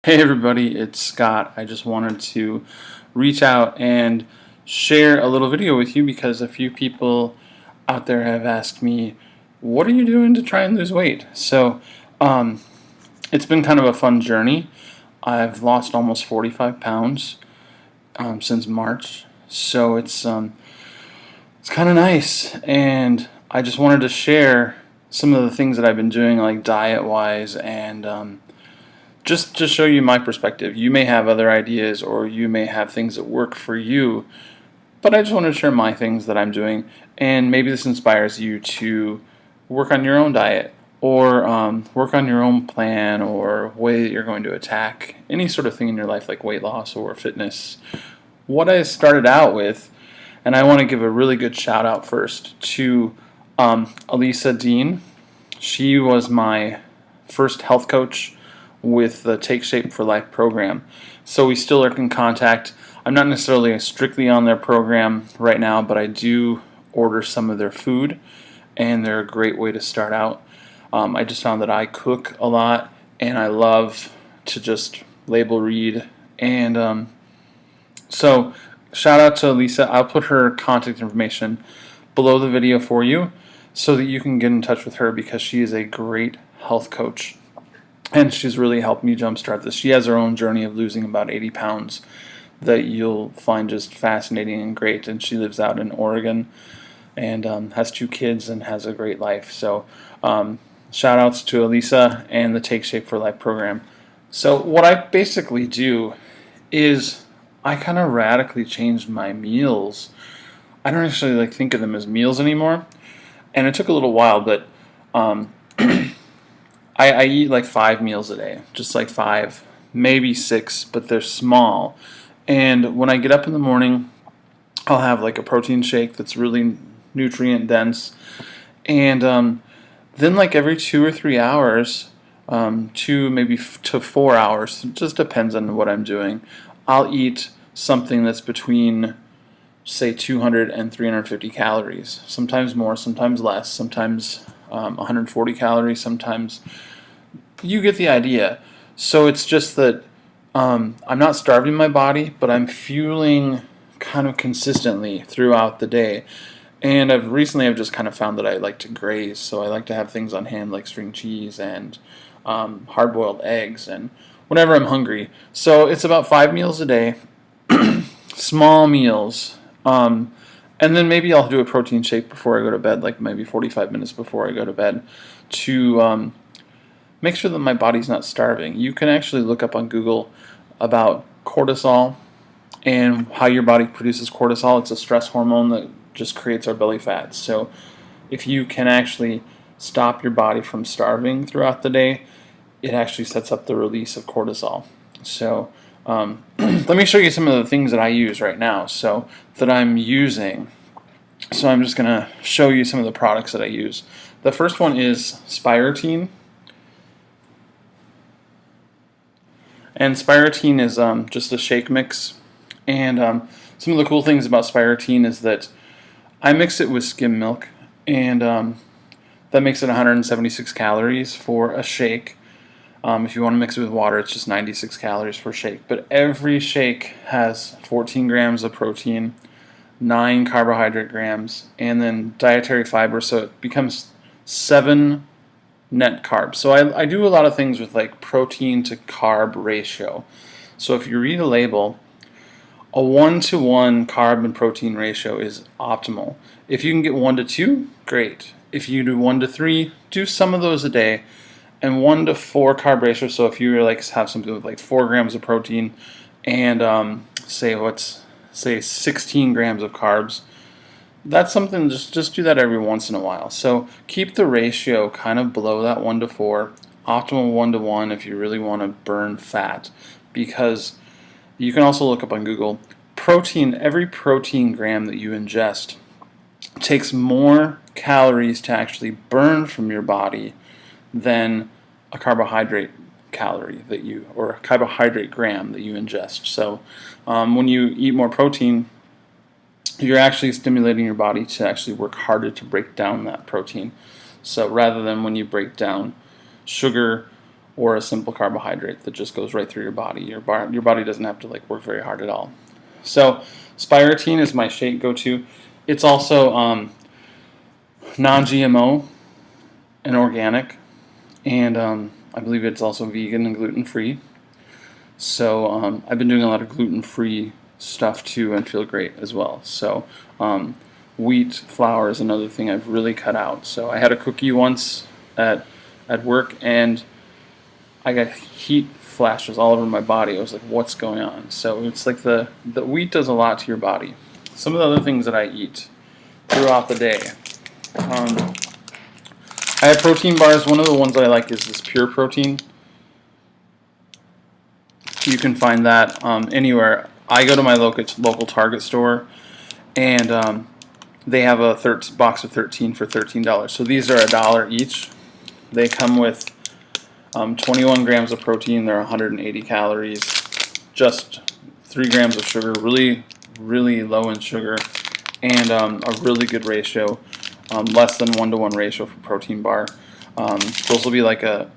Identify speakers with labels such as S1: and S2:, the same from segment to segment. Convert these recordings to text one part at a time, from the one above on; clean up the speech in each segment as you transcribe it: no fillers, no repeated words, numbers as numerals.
S1: Hey everybody, it's Scott. I just wanted to reach out and share a little video with you because a few people out there have asked me, what are you doing to try and lose weight? So it's been kind of a fun journey. I've lost almost 45 pounds since March, so it's kind of nice, and I just wanted to share some of the things that I've been doing, like diet-wise, and just to show you my perspective. You may have other ideas or you may have things that work for you, but I just want to share my things that I'm doing, and maybe this inspires you to work on your own diet or work on your own plan or way that you're going to attack any sort of thing in your life, like weight loss or fitness. What I started out with, and I want to give a really good shout out first to Alisa Dean. She was my first health coach with the Take Shape for Life program. So we still are in contact. I'm not necessarily strictly on their program right now, but I do order some of their food, and they're a great way to start out. I just found that I cook a lot, and I love to just label read. And so shout out to Lisa. I'll put her contact information below the video for you so that you can get in touch with her, because she is a great health coach. And she's really helped me jumpstart this. She has her own journey of losing about 80 pounds that you'll find just fascinating and great. And she lives out in Oregon and has 2 kids and has a great life. So shout outs to Alisa and the Take Shape for Life program. So what I basically do is I kind of radically changed my meals. I don't actually think of them as meals anymore. And it took a little while, but I eat like 5 meals a day, just like 5, maybe 6, but they're small. And when I get up in the morning, I'll have like a protein shake that's really nutrient dense. And then like every 2 or 3 hours, 2 maybe to 4 hours, it just depends on what I'm doing, I'll eat something that's between, say, 200 and 350 calories. Sometimes more, sometimes less, sometimes 140 calories, sometimes. You get the idea. So it's just that I'm not starving my body, but I'm fueling kind of consistently throughout the day. And I've just kind of found that I like to graze, so I like to have things on hand like string cheese and hard-boiled eggs and whenever I'm hungry. So it's about 5 meals a day, small meals. And then maybe I'll do a protein shake before I go to bed, like maybe 45 minutes before I go to bed, to make sure that my body's not starving. You can actually look up on Google about cortisol and how your body produces cortisol. It's a stress hormone that just creates our belly fat. So if you can actually stop your body from starving throughout the day, it actually sets up the release of cortisol. So let me show you some of the things that I use right now, so that I'm using. So I'm just going to show you some of the products that I use. The first one is Spirothene. And Spirothene is just a shake mix. And some of the cool things about Spirothene is that I mix it with skim milk, and that makes it 176 calories for a shake. If you want to mix it with water, it's just 96 calories per shake. But every shake has 14 grams of protein, 9 carbohydrate grams, and then dietary fiber, so it becomes 7 net carbs. So I do a lot of things with like protein to carb ratio. So if you read a label, a 1-to-1 carb and protein ratio is optimal. If you can get 1-to-2, great. If you do 1-to-3, do some of those a day. And 1-to-4 carb ratio. So if you like have something with like 4 grams of protein and say 16 grams of carbs, that's something, just do that every once in a while. So keep the ratio kind of below that 1-to-4, optimal 1-to-1 if you really want to burn fat, because you can also look up on Google, every protein gram that you ingest takes more calories to actually burn from your body than a carbohydrate or a carbohydrate gram that you ingest. So when you eat more protein, you're actually stimulating your body to actually work harder to break down that protein. So rather than when you break down sugar or a simple carbohydrate that just goes right through your body. Your body doesn't have to like work very hard at all. So Spirotein is my shake go-to. It's also non-GMO and organic, and I believe it's also vegan and gluten-free. So I've been doing a lot of gluten-free stuff too and feel great as well. So wheat flour is another thing I've really cut out. So I had a cookie once at work, and I got heat flashes all over my body. I was like, what's going on? So it's like the wheat does a lot to your body. Some of the other things that I eat throughout the day. I have protein bars. One of the ones I like is this Pure Protein. You can find that anywhere. I go to my local Target store, and they have a box of 13 for $13. So these are $1 each. They come with 21 grams of protein. They're 180 calories. Just 3 grams of sugar. Really, really low in sugar, and a really good ratio. Less than 1-to-1 ratio for protein bar. Those will be like a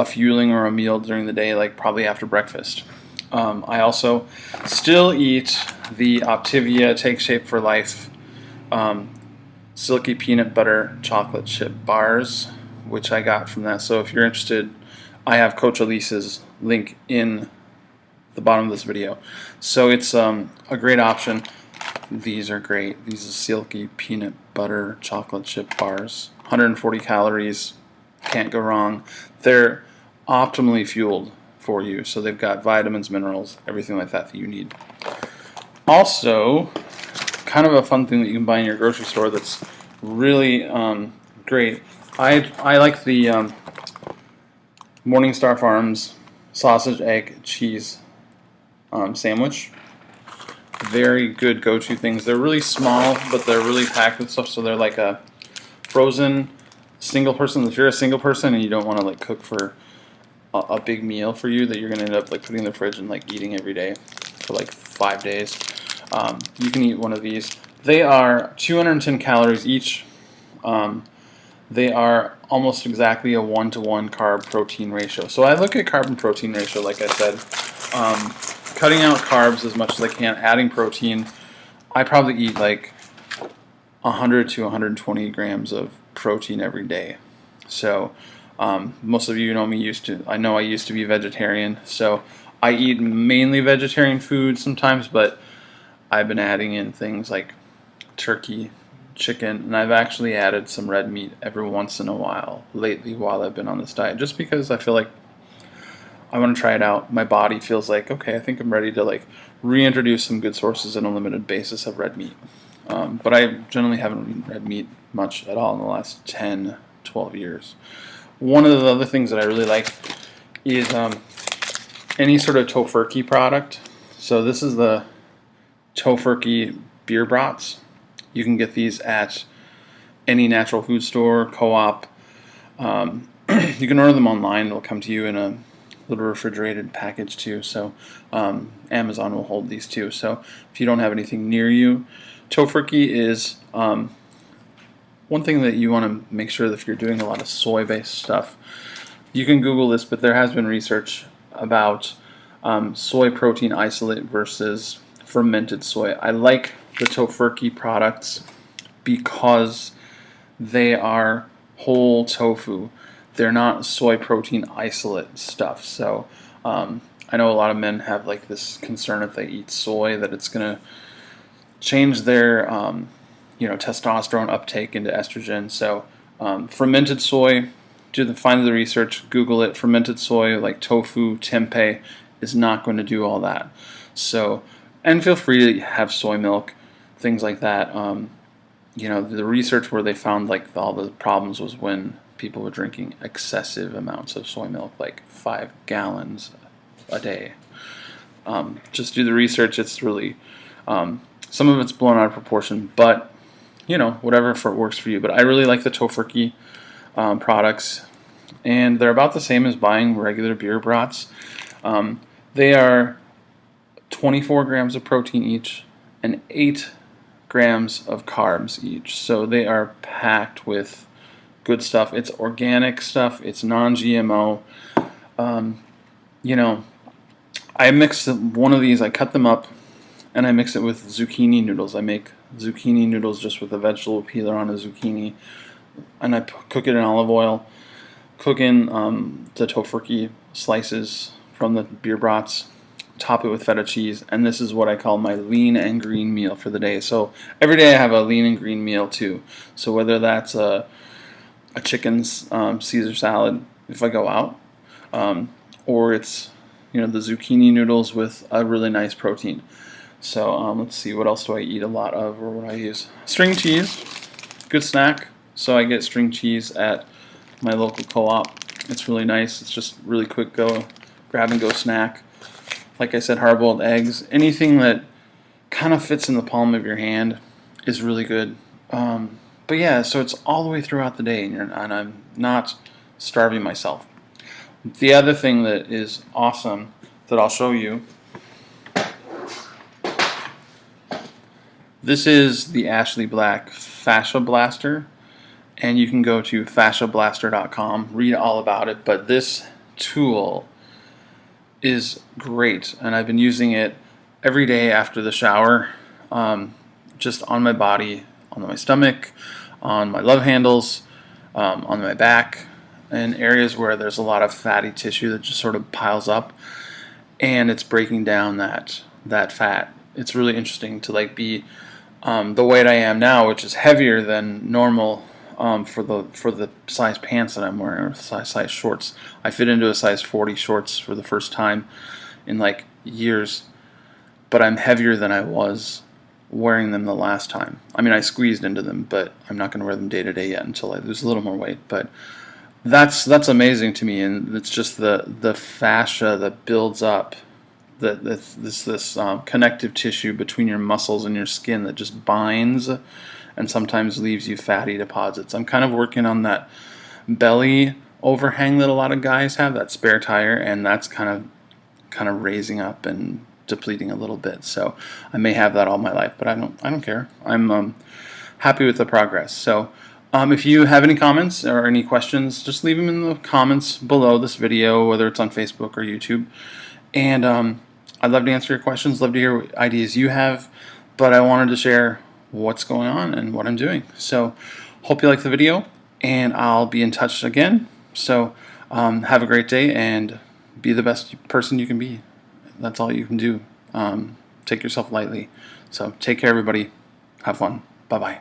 S1: fueling or a meal during the day, like probably after breakfast. I also still eat the Optivia Take Shape for Life Silky Peanut Butter Chocolate Chip Bars, which I got from that. So if you're interested, I have Coach Alisa's link in the bottom of this video. So it's a great option. These are great. These are Silky Peanut Butter Chocolate Chip Bars. 140 calories. Can't go wrong. They're optimally fueled for you. So they've got vitamins, minerals, everything like that you need. Also, kind of a fun thing that you can buy in your grocery store that's really great. I like the Morningstar Farms sausage, egg, cheese sandwich. Very good go-to things. They're really small, but they're really packed with stuff. So they're like a frozen single person. If you're a single person and you don't want to like cook for a big meal for you that you're going to end up like putting in the fridge and like eating every day for like 5 days, you can eat one of these. They are 210 calories each. They are almost exactly a 1-to-1 carb protein ratio. So I look at carb and protein ratio, like I said, cutting out carbs as much as I can, adding protein. I probably eat like 100 to 120 grams of protein every day. So most of you know me I used to be vegetarian, so I eat mainly vegetarian food sometimes, but I've been adding in things like turkey, chicken, and I've actually added some red meat every once in a while lately while I've been on this diet, just because I feel like I want to try it out. My body feels like, okay, I think I'm ready to like reintroduce some good sources on a limited basis of red meat. But I generally haven't eaten red meat much at all in the last 10, 12 years. One of the other things that I really like is any sort of tofurkey product. So this is the tofurkey beer brats. You can get these at any natural food store, co-op. You can order them online. They'll come to you in a little refrigerated package too. So Amazon will hold these too. So if you don't have anything near you, tofurkey is one thing that you want to make sure that if you're doing a lot of soy-based stuff, you can Google this, but there has been research about soy protein isolate versus fermented soy. I like the tofurkey products because they are whole tofu. They're not soy protein isolate stuff. So I know a lot of men have like this concern if they eat soy that it's going to change their testosterone uptake into estrogen. So fermented soy, find the research, Google it. Fermented soy like tofu, tempeh is not going to do all that. So, and feel free to have soy milk, things like that. The research where they found like all the problems was when people were drinking excessive amounts of soy milk, like 5 gallons a day. Just do the research. It's really some of it's blown out of proportion, but whatever works for you. But I really like the tofurkey products, and they're about the same as buying regular beer brats. They are 24 grams of protein each and 8 grams of carbs each. So they are packed with good stuff. It's organic stuff. It's non-GMO. You know, I mix one of these, I cut them up, and I mix it with zucchini noodles. I make zucchini noodles just with a vegetable peeler on a zucchini, and I cook it in olive oil, cook in the tofurkey slices from the beer brats, top it with feta cheese, and this is what I call my lean and green meal for the day. So every day I have a lean and green meal too. So whether that's a chicken Caesar salad if I go out, or it's the zucchini noodles with a really nice protein. So let's see, what else do I eat a lot of, or what I use? String cheese, good snack. So I get string cheese at my local co-op. It's really nice. It's just really quick grab and go snack. Like I said, hard-boiled eggs, anything that kind of fits in the palm of your hand is really good. But yeah, so it's all the way throughout the day, and I'm not starving myself. The other thing that is awesome that I'll show you, this is the Ashley Black Fascia Blaster, and you can go to fasciablaster.com, read all about it, but this tool is great, and I've been using it every day after the shower, just on my body, on my stomach, on my love handles, on my back, in areas where there's a lot of fatty tissue that just sort of piles up, and it's breaking down that fat. It's really interesting to be the weight I am now, which is heavier than normal for the size pants that I'm wearing, or size shorts. I fit into a size 40 shorts for the first time in years, but I'm heavier than I was wearing them the last time. I mean, I squeezed into them, but I'm not going to wear them day to day yet until I lose a little more weight. But that's amazing to me, and it's just the fascia that builds up, this connective tissue between your muscles and your skin that just binds and sometimes leaves you fatty deposits. I'm kind of working on that belly overhang that a lot of guys have, that spare tire, and that's kind of raising up and depleting a little bit. So I may have that all my life, but I don't care. I'm happy with the progress. So if you have any comments or any questions, just leave them in the comments below this video, whether it's on Facebook or YouTube. And I'd love to answer your questions, love to hear what ideas you have, but I wanted to share what's going on and what I'm doing. So hope you like the video, and I'll be in touch again. So have a great day and be the best person you can be. That's all you can do. Take yourself lightly. So take care, everybody. Have fun. Bye-bye.